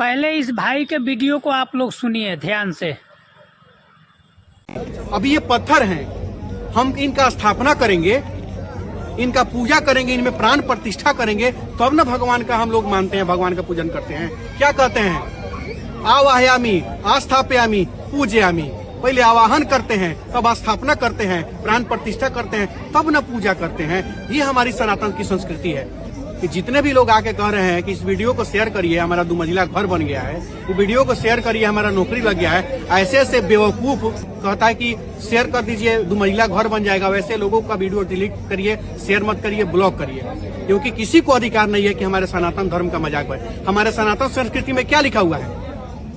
पहले इस भाई के वीडियो को आप लोग सुनिए ध्यान से। अभी ये पत्थर हैं, हम इनका स्थापना करेंगे, इनका पूजा करेंगे, इनमें प्राण प्रतिष्ठा करेंगे, तब न भगवान का हम लोग मानते हैं, भगवान का पूजन करते हैं। क्या कहते हैं? आवाहयामी, आस्थापयामी, पूजयामी। पहले आवाहन करते हैं, तब स्थापना करते हैं, प्राण प्रतिष्ठा करते हैं, तब न पूजा करते हैं। ये हमारी सनातन की संस्कृति है कि जितने भी लोग आके कह रहे हैं कि इस वीडियो को शेयर करिए, हमारा 2 मंजिला घर बन गया है, वो वीडियो को शेयर करिए, हमारा नौकरी लग गया है, ऐसे ऐसे बेवकूफ कहता है कि शेयर कर दीजिए 2 मंजिला घर बन जाएगा, वैसे लोगों का वीडियो डिलीट करिए, शेयर मत करिए, ब्लॉक करिए, क्योंकि किसी को अधिकार नहीं है कि हमारे सनातन धर्म का मजाक बने। हमारे सनातन संस्कृति में क्या लिखा हुआ है?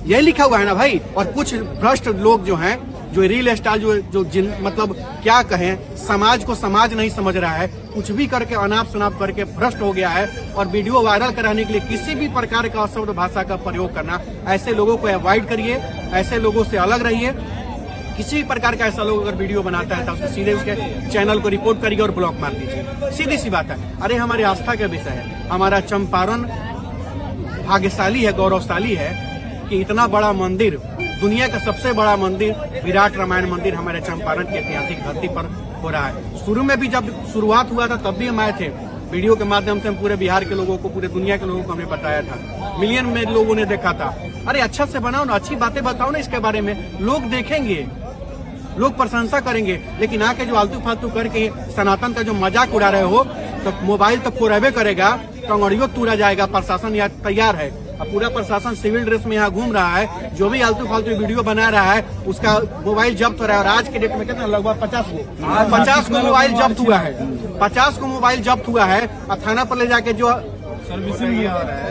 यही लिखा हुआ है ना भाई। और कुछ भ्रष्ट लोग जो हैं, जो रील स्टार जो जिन मतलब क्या कहें, समाज को समाज नहीं समझ रहा है, कुछ भी करके अनाप शनाप करके भ्रष्ट हो गया है। और वीडियो वायरल कराने के लिए किसी भी प्रकार का अशब्द भाषा का प्रयोग करना, ऐसे लोगों को अवॉइड करिए, ऐसे लोगों से अलग रहिए। किसी भी प्रकार का ऐसा लोग अगर वीडियो बनाता है तो उसको सीधे उसके चैनल को रिपोर्ट करिए और ब्लॉक मार दीजिए, सीधी सी बात है। अरे हमारी आस्था का विषय है, हमारा चंपारण भाग्यशाली है, गौरवशाली है कि इतना बड़ा मंदिर, दुनिया का सबसे बड़ा मंदिर विराट रामायण मंदिर हमारे चंपारण की ऐतिहासिक धरती पर हो रहा है। शुरू में भी जब शुरुआत हुआ था तब भी हम आए थे, वीडियो के माध्यम से हम पूरे बिहार के लोगों को, पूरे दुनिया के लोगों को हमने बताया था, मिलियन में लोगों ने देखा था। अरे अच्छा से बनाओ ना, अच्छी बातें बताओ ना इसके बारे में, लोग देखेंगे, लोग प्रशंसा करेंगे। लेकिन आके जो आलतू फालतू करके सनातन का जो मजाक उड़ा रहे हो, तो मोबाइल तो फोड़बे करेगा, टंगड़ियों तोड़ा जाएगा। प्रशासन यहाँ तैयार है, अब पूरा प्रशासन सिविल ड्रेस में यहाँ घूम रहा है। जो भी आलतू फालतू वीडियो बना रहा है उसका मोबाइल जब्त हो रहा है। और आज के डेट में कितना, लगभग 50 को मोबाइल जब्त हुआ है, 50 को मोबाइल जब्त हुआ है। और थाना पर ले जाके जो सर्विसिंग,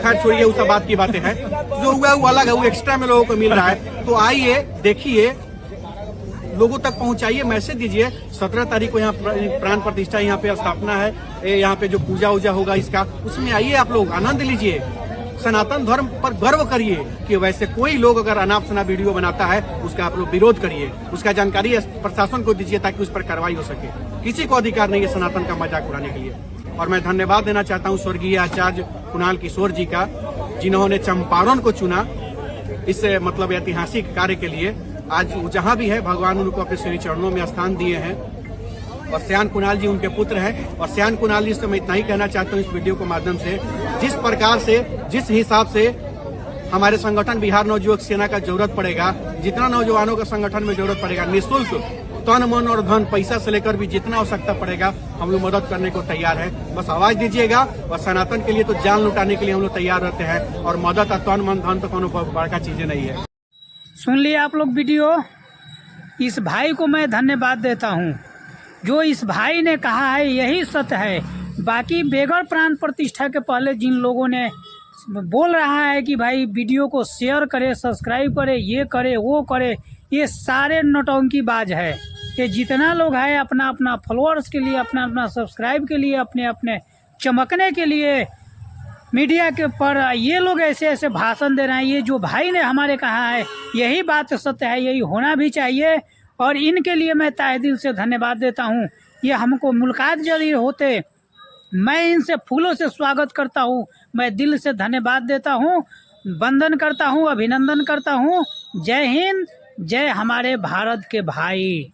खैर छोड़िए, उस बात की बातें हैं, जो हुआ है वो अलग है, वो एक्स्ट्रा में लोगों को मिल रहा है। तो आइए देखिए, लोगों तक पहुंचाइए, मैसेज दीजिए। 17 तारीख को यहाँ प्राण प्रतिष्ठा, यहाँ पे स्थापना है, यहाँ पे जो पूजा उजा होगा इसका, उसमें आइए आप लोग, आनंद लीजिए, सनातन धर्म पर गर्व करिए। कि वैसे कोई लोग अगर अनाप शनाप वीडियो बनाता है उसका आप लोग विरोध करिए, उसका जानकारी प्रशासन को दीजिए ताकि उस पर कार्रवाई हो सके। किसी को अधिकार नहीं है सनातन का मजाक उड़ाने के लिए। और मैं धन्यवाद देना चाहता हूँ स्वर्गीय आचार्य कुणाल किशोर जी का, जिन्होंने चंपारण को चुना इस मतलब ऐतिहासिक कार्य के लिए। आज जहाँ भी है भगवान उनको अपने श्री चरणों में स्थान दिए हैं। और श्यान कुणाल जी उनके पुत्र हैं। और श्यान कुणाल जी से मैं इतना ही कहना चाहता हूँ इस वीडियो के माध्यम से, जिस प्रकार से, जिस हिसाब से हमारे संगठन बिहार नवयुवक सेना का जरूरत पड़ेगा, जितना नौजवानों का संगठन में जरूरत पड़ेगा, निःशुल्क तन मन और धन, पैसा से लेकर भी जितना आवश्यकता पड़ेगा हम लोग मदद करने को तैयार है। बस आवाज दीजिएगा। और सनातन के लिए तो जान लुटाने के लिए हम लोग तैयार रहते हैं। और मदद और तन मन धन तो कोनो बड़का चीजें नहीं है। सुन लिया आप लोग वीडियो। इस भाई को मैं धन्यवाद देता हूँ, जो इस भाई ने कहा है यही सत्य है। बाकी बेगर प्राण प्रतिष्ठा के पहले जिन लोगों ने बोल रहा है कि भाई वीडियो को शेयर करे, सब्सक्राइब करे, ये करे, वो करे, ये सारे नौटंकीबाज है। कि जितना लोग है अपना अपना फॉलोअर्स के लिए, अपना अपना सब्सक्राइब के लिए, अपने अपने चमकने के लिए मीडिया के पर ये लोग ऐसे ऐसे भाषण दे रहे हैं। ये जो भाई ने हमारे कहा है यही बात सत्य है, यही होना भी चाहिए। और इनके लिए मैं तहे दिल से धन्यवाद देता हूँ। ये हमको मुलाकात जल्दी होते, मैं इनसे फूलों से स्वागत करता हूँ, मैं दिल से धन्यवाद देता हूँ, वंदन करता हूँ, अभिनंदन करता हूँ। जय हिंद, जय हमारे भारत के भाई।